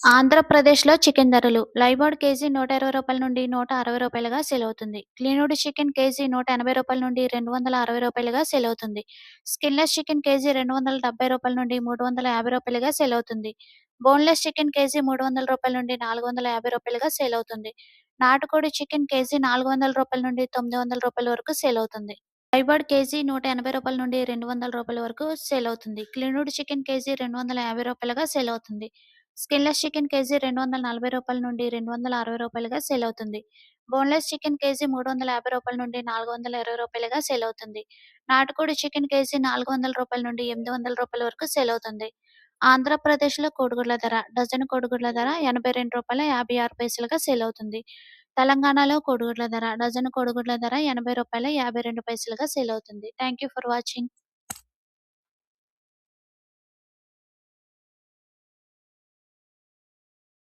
ఆంధ్రప్రదేశ్‌లో చికెన్ ధరలు. లైవ్‌బాడ్ కేజీ రూ. 120 నుండి రూ. 160గా సేల్ అవుతుంది. క్లీన్‌వుడ్ చికెన్ కేజీ రూ. 180 నుండి రూ. 260గా సేల్ అవుతుంది. స్కిన్‌లెస్ చికెన్ కేజీ రూ. 270 నుండి రూ. 350గా సేల్ అవుతుంది. బోన్‌లెస్ చికెన్ కేజీ రూ. 300 నుండి రూ. 450గా సేల్ అవుతుంది. నాటుకోడి చికెన్ కేజీ రూ. 400 నుండి రూ. 900 వరకు సేల్ అవుతుంది. లైవ్‌బాడ్ కేజీ రూ. 180 నుండి రూ. 200 వరకు సేల్ అవుతుంది. క్లీన్‌వుడ్ చికెన్ కేజీ రూ. 250గా సేల్ అవుతుంది. స్కిన్‌లెస్ చికెన్ కేజీ రూ. 240 నుండి రూ. 260గా సేల్ అవుతుంది. బోన్‌లెస్ చికెన్ కేజీ రూ. 350 నుండి రూ. 420గా సేల్ అవుతుంది. నాటుకోడి చికెన్ కేజీ రూ. 400 నుండి రూ. 800 వరకు సేల్ అవుతుంది. ఆంధ్రప్రదేశ్‌లో కోడిగుడ్ల ధర డజను కోడిగుడ్ల ధర రూ. 82.56గా సేల్ అవుతుంది. తెలంగాణలో కోడిగుడ్ల ధర డజను కోడిగుడ్ల ధర రూ. 80.52గా సేల్ అవుతుంది. Thank you for watching.